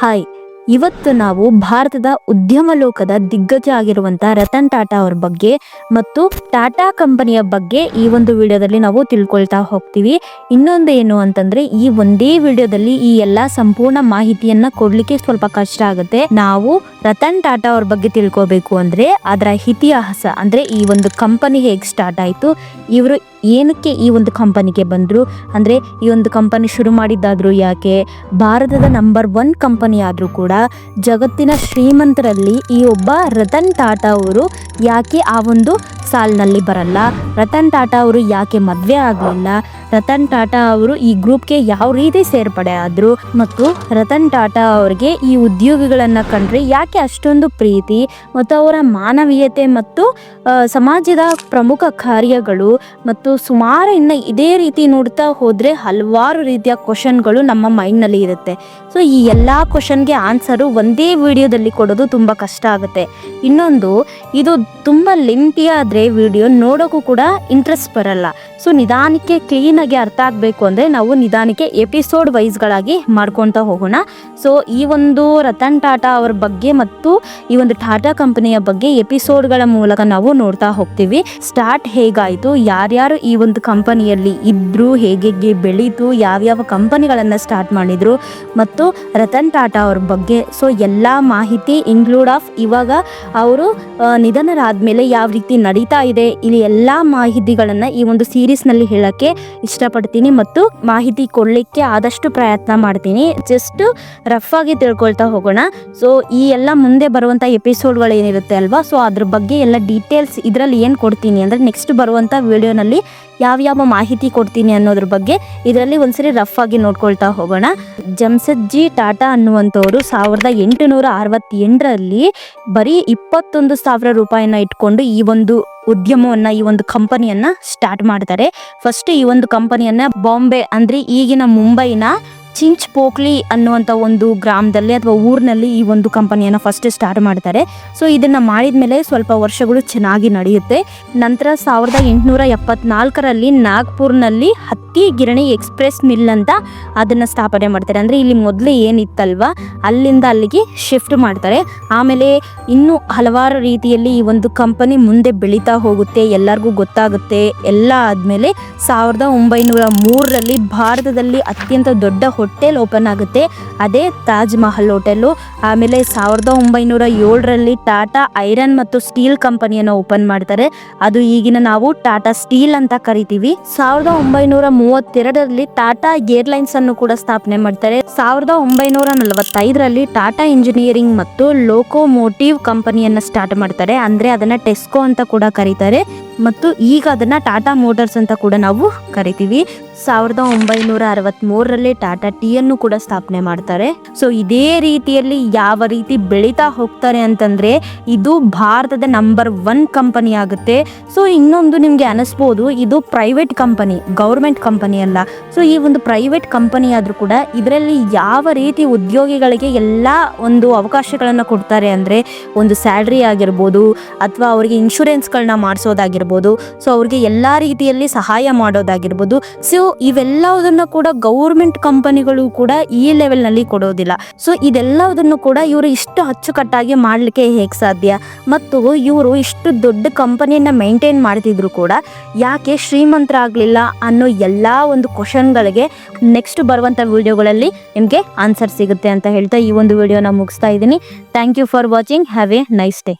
Hi, ಇವತ್ತು ನಾವು ಭಾರತದ ಉದ್ಯಮ ಲೋಕದ ದಿಗ್ಗಜ ಆಗಿರುವಂತ ರತನ್ ಟಾಟಾ ಅವ್ರ ಬಗ್ಗೆ ಮತ್ತು ಟಾಟಾ ಕಂಪನಿಯ ಬಗ್ಗೆ ಈ ಒಂದು ವಿಡಿಯೋದಲ್ಲಿ ನಾವು ತಿಳ್ಕೊಳ್ತಾ ಹೋಗ್ತೀವಿ. ಇನ್ನೊಂದು ಏನು ಅಂತಂದ್ರೆ, ಈ ಒಂದೇ ವಿಡಿಯೋದಲ್ಲಿ ಈ ಎಲ್ಲಾ ಸಂಪೂರ್ಣ ಮಾಹಿತಿಯನ್ನ ಕೊಡ್ಲಿಕ್ಕೆ ಸ್ವಲ್ಪ ಕಷ್ಟ ಆಗುತ್ತೆ. ನಾವು ರತನ್ ಟಾಟಾ ಅವ್ರ ಬಗ್ಗೆ ತಿಳ್ಕೋಬೇಕು ಅಂದ್ರೆ ಅದರ ಇತಿಹಾಸ, ಅಂದ್ರೆ ಈ ಒಂದು ಕಂಪನಿ ಹೇಗೆ ಸ್ಟಾರ್ಟ್ ಆಯ್ತು, ಇವರು ಏನಕ್ಕೆ ಈ ಒಂದು ಕಂಪನಿಗೆ ಬಂದ್ರು, ಅಂದ್ರೆ ಈ ಒಂದು ಕಂಪನಿ ಶುರು ಮಾಡಿದ್ದಾದ್ರು ಯಾಕೆ, ಭಾರತದ ನಂಬರ್ 1 ಕಂಪನಿ ಆದ್ರೂ ಕೂಡ ಜಗತ್ತಿನ ಶ್ರೀಮಂತರಲ್ಲಿ ಈ ಒಬ್ಬ ರತನ್ ಟಾಟಾ ಅವರು ಯಾಕೆ ಆ ಒಂದು ಸಾಲಿನಲ್ಲಿ ಬರಲ್ಲ, ರತನ್ ಟಾಟಾ ಅವರು ಯಾಕೆ ಮದುವೆ ಆಗಲಿಲ್ಲ, ರತನ್ ಟಾಟಾ ಅವರು ಈ ಗ್ರೂಪ್ಗೆ ಯಾವ ರೀತಿ ಸೇರ್ಪಡೆ ಆದ್ರು, ಮತ್ತು ರತನ್ ಟಾಟಾ ಅವರಿಗೆ ಈ ಉದ್ಯೋಗಿಗಳನ್ನ ಕಂಡ್ರೆ ಯಾಕೆ ಅಷ್ಟೊಂದು ಪ್ರೀತಿ, ಮತ್ತು ಅವರ ಮಾನವೀಯತೆ ಮತ್ತು ಸಮಾಜದ ಪ್ರಮುಖ ಕಾರ್ಯಗಳು, ಮತ್ತು ಸುಮಾರು ಇನ್ನು ಇದೇ ರೀತಿ ನೋಡ್ತಾ ಹೋದ್ರೆ ಹಲವಾರು ರೀತಿಯ ಕ್ವಶನ್ಗಳು ನಮ್ಮ ಮೈಂಡ್ನಲ್ಲಿ ಇರುತ್ತೆ. ಸೊ ಈ ಎಲ್ಲ ಕ್ವಶನ್ಗೆ ಆನ್ಸರು ಒಂದೇ ವಿಡಿಯೋದಲ್ಲಿ ಕೊಡೋದು ತುಂಬ ಕಷ್ಟ ಆಗುತ್ತೆ. ಇನ್ನೊಂದು, ಇದು ತುಂಬ ಲೆಂತಿ ಆದರೆ ವಿಡಿಯೋ ನೋಡೋಕ್ಕೂ ಕೂಡ ಇಂಟ್ರೆಸ್ಟ್ ಬರಲ್ಲ. ಸೊ ನಿಧಾನಕ್ಕೆ ಕ್ಲೀನಾಗಿ ಅರ್ಥ ಆಗಬೇಕು ಅಂದರೆ ನಾವು ನಿಧಾನಕ್ಕೆ ಎಪಿಸೋಡ್ ವೈಸ್ಗಳಾಗಿ ಮಾಡ್ಕೊತಾ ಹೋಗೋಣ. ಸೊ ಈ ಒಂದು ರತನ್ ಟಾಟಾ ಅವ್ರ ಬಗ್ಗೆ ಮತ್ತು ಈ ಒಂದು ಟಾಟಾ ಕಂಪನಿಯ ಬಗ್ಗೆ ಎಪಿಸೋಡ್ಗಳ ಮೂಲಕ ನಾವು ನೋಡ್ತಾ ಹೋಗ್ತೀವಿ. ಸ್ಟಾರ್ಟ್ ಹೇಗಾಯಿತು, ಯಾರ್ಯಾರು ಈ ಒಂದು ಕಂಪನಿಯಲ್ಲಿ ಇದ್ರು, ಹೇಗೆ ಬೆಳೀತು, ಯಾವ್ಯಾವ ಕಂಪನಿಗಳನ್ನು ಸ್ಟಾರ್ಟ್ ಮಾಡಿದ್ರು, ಮತ್ತು ರತನ್ ಟಾಟಾ ಅವ್ರ ಬಗ್ಗೆ ಸೊ ಎಲ್ಲ ಮಾಹಿತಿ ಇನ್ಕ್ಲೂಡ್ ಆಫ್ ಇವಾಗ ಅವರು ನಿಧನರಾದ್ಮೇಲೆ ಯಾವ ರೀತಿ ನಡೀತಾ ಇದೆ, ಇಲ್ಲಿ ಎಲ್ಲ ಮಾಹಿತಿಗಳನ್ನು ಈ ಒಂದು ಸೀರೀಸ್ನಲ್ಲಿ ಹೇಳಕ್ಕೆ ಇಷ್ಟಪಡ್ತೀನಿ ಮತ್ತು ಮಾಹಿತಿ ಕೊಡಲಿಕ್ಕೆ ಆದಷ್ಟು ಪ್ರಯತ್ನ ಮಾಡ್ತೀನಿ. ಜಸ್ಟ್ ರಫ್ ಆಗಿ ತಿಳ್ಕೊಳ್ತಾ ಹೋಗೋಣ. ಸೊ ಈ ಎಲ್ಲ ಮುಂದೆ ಬರುವಂಥ ಎಪಿಸೋಡ್ಗಳು ಏನಿರುತ್ತೆ ಅಲ್ವಾ, ಸೊ ಅದ್ರ ಬಗ್ಗೆ ಎಲ್ಲ ಡೀಟೇಲ್ಸ್ ಇದರಲ್ಲಿ ಏನು ಕೊಡ್ತೀನಿ ಅಂದರೆ ನೆಕ್ಸ್ಟ್ ಬರುವಂಥ ವಿಡಿಯೋನಲ್ಲಿ ಯಾವ್ಯಾವ ಮಾಹಿತಿ ಕೊಡ್ತೀನಿ ಅನ್ನೋದ್ರ ಬಗ್ಗೆ ಇದರಲ್ಲಿ ಒಂದ್ಸರಿ ರಫ್ ಆಗಿ ನೋಡ್ಕೊಳ್ತಾ ಹೋಗೋಣ. ಜಮ್ಸೆಡ್ಜಿ ಟಾಟಾ ಅನ್ನುವಂಥವ್ರು 1868ರಲ್ಲಿ ಬರೀ 21,000 ರೂಪಾಯಿನ ಇಟ್ಕೊಂಡು ಈ ಒಂದು ಉದ್ಯಮವನ್ನ, ಈ ಒಂದು ಕಂಪನಿಯನ್ನ ಸ್ಟಾರ್ಟ್ ಮಾಡ್ತಾರೆ. ಫಸ್ಟ್ ಈ ಒಂದು ಕಂಪನಿಯನ್ನ ಬಾಂಬೆ ಅಂದ್ರೆ ಈಗಿನ ಮುಂಬೈನ ಚಿಂಚ್ಪೋಕ್ಲಿ ಅನ್ನುವಂಥ ಒಂದು ಗ್ರಾಮದಲ್ಲಿ ಅಥವಾ ಊರಿನಲ್ಲಿ ಈ ಒಂದು ಕಂಪನಿಯನ್ನು ಫಸ್ಟ್ ಸ್ಟಾರ್ಟ್ ಮಾಡ್ತಾರೆ. ಸೊ ಇದನ್ನು ಮಾಡಿದ ಮೇಲೆ ಸ್ವಲ್ಪ ವರ್ಷಗಳು ಚೆನ್ನಾಗಿ ನಡೆಯುತ್ತೆ. ನಂತರ 1874ರಲ್ಲಿ ನಾಗ್ಪುರ್ನಲ್ಲಿ ಹತ್ತಿ ಗಿರಣಿ ಎಕ್ಸ್ಪ್ರೆಸ್ ಮಿಲ್ ಅಂತ ಅದನ್ನು ಸ್ಥಾಪನೆ ಮಾಡ್ತಾರೆ. ಅಂದರೆ ಇಲ್ಲಿ ಮೊದಲು ಏನಿತ್ತಲ್ವ ಅಲ್ಲಿಂದ ಅಲ್ಲಿಗೆ ಶಿಫ್ಟ್ ಮಾಡ್ತಾರೆ. ಆಮೇಲೆ ಇನ್ನೂ ಹಲವಾರು ರೀತಿಯಲ್ಲಿ ಈ ಒಂದು ಕಂಪನಿ ಮುಂದೆ ಬೆಳೀತಾ ಹೋಗುತ್ತೆ, ಎಲ್ಲರಿಗೂ ಗೊತ್ತಾಗುತ್ತೆ. ಎಲ್ಲ ಆದಮೇಲೆ 1903ರಲ್ಲಿ ಭಾರತದಲ್ಲಿ ಅತ್ಯಂತ ದೊಡ್ಡ ಹೋಟೆಲ್ ಓಪನ್ ಆಗುತ್ತೆ, ಅದೇ ತಾಜ್ ಮಹಲ್ ಹೋಟೆಲು. ಆಮೇಲೆ 1907ರಲ್ಲಿ ಟಾಟಾ ಐರನ್ ಮತ್ತು ಸ್ಟೀಲ್ ಕಂಪನಿಯನ್ನು ಓಪನ್ ಮಾಡ್ತಾರೆ, ಅದು ಈಗಿನ ನಾವು ಟಾಟಾ ಸ್ಟೀಲ್ ಅಂತ ಕರಿತೀವಿ. 1932ರಲ್ಲಿ ಟಾಟಾ ಏರ್ಲೈನ್ಸ್ ಅನ್ನು ಕೂಡ ಸ್ಥಾಪನೆ ಮಾಡ್ತಾರೆ. 1945ರಲ್ಲಿ ಟಾಟಾ ಇಂಜಿನಿಯರಿಂಗ್ ಮತ್ತು ಲೋಕೋಮೋಟಿವ್ ಕಂಪನಿಯನ್ನು ಸ್ಟಾರ್ಟ್ ಮಾಡ್ತಾರೆ, ಅಂದ್ರೆ ಅದನ್ನ ಟೆಸ್ಕೋ ಅಂತ ಕೂಡ ಕರೀತಾರೆ, ಮತ್ತು ಈಗ ಅದನ್ನ ಟಾಟಾ ಮೋಟಾರ್ಸ್ ಅಂತ ಕೂಡ ನಾವು ಕರಿತೀವಿ. 1963ರಲ್ಲಿ ಟಾಟಾ ಟೀ ಅನ್ನು ಕೂಡ ಸ್ಥಾಪನೆ ಮಾಡ್ತಾರೆ. ಸೊ ಇದೇ ರೀತಿಯಲ್ಲಿ ಯಾವ ರೀತಿ ಬೆಳೀತಾ ಹೋಗ್ತಾರೆ ಅಂತಂದ್ರೆ ಇದು ಭಾರತದ ನಂಬರ್ 1 ಕಂಪನಿ ಆಗುತ್ತೆ. ಸೊ ಇನ್ನೊಂದು ನಿಮ್ಗೆ ಅನಿಸ್ಬೋದು, ಇದು ಪ್ರೈವೇಟ್ ಕಂಪನಿ, ಗೌರ್ಮೆಂಟ್ ಕಂಪನಿ ಅಲ್ಲ. ಸೊ ಈ ಒಂದು ಪ್ರೈವೇಟ್ ಕಂಪನಿ ಆದ್ರೂ ಕೂಡ ಇದರಲ್ಲಿ ಯಾವ ರೀತಿ ಉದ್ಯೋಗಿಗಳಿಗೆ ಎಲ್ಲ ಒಂದು ಅವಕಾಶಗಳನ್ನ ಕೊಡ್ತಾರೆ ಅಂದ್ರೆ ಒಂದು ಸ್ಯಾಲ್ರಿ ಆಗಿರ್ಬೋದು, ಅಥವಾ ಅವರಿಗೆ ಇನ್ಶೂರೆನ್ಸ್ಗಳನ್ನ ಮಾಡಿಸೋದಾಗಿರ್ಬೋದು, ಸೊ ಅವ್ರಿಗೆ ಎಲ್ಲಾ ರೀತಿಯಲ್ಲಿ ಸಹಾಯ ಮಾಡೋದಾಗಿರ್ಬೋದು. ಸೊ ಇವೆಲ್ಲದನ್ನು ಕೂಡ ಗೌರ್ಮೆಂಟ್ ಕಂಪನಿಗಳು ಕೂಡ ಈ ಲೆವೆಲ್ ನಲ್ಲಿ ಕೊಡೋದಿಲ್ಲ. ಸೊ ಇದೆಲ್ಲದನ್ನು ಕೂಡ ಇವರು ಇಷ್ಟು ಅಚ್ಚುಕಟ್ಟಾಗಿ ಮಾಡ್ಲಿಕ್ಕೆ ಹೇಗೆ ಸಾಧ್ಯ, ಮತ್ತು ಇವರು ಇಷ್ಟು ದೊಡ್ಡ ಕಂಪನಿಯನ್ನ ಮೇಂಟೈನ್ ಮಾಡ್ತಿದ್ರು ಕೂಡ ಯಾಕೆ ಶ್ರೀಮಂತರಾಗ್ಲಿಲ್ಲ ಅನ್ನೋ ಎಲ್ಲಾ ಒಂದು ಕ್ವಶನ್ಗಳಿಗೆ ನೆಕ್ಸ್ಟ್ ಬರುವಂತ ವಿಡಿಯೋಗಳಲ್ಲಿ ನಿಮ್ಗೆ ಆನ್ಸರ್ ಸಿಗುತ್ತೆ ಅಂತ ಹೇಳ್ತಾ ಈ ಒಂದು ವಿಡಿಯೋನ ಮುಗಿಸ್ತಾ ಇದ್ದೀನಿ. Thank you for watching. Have a nice day.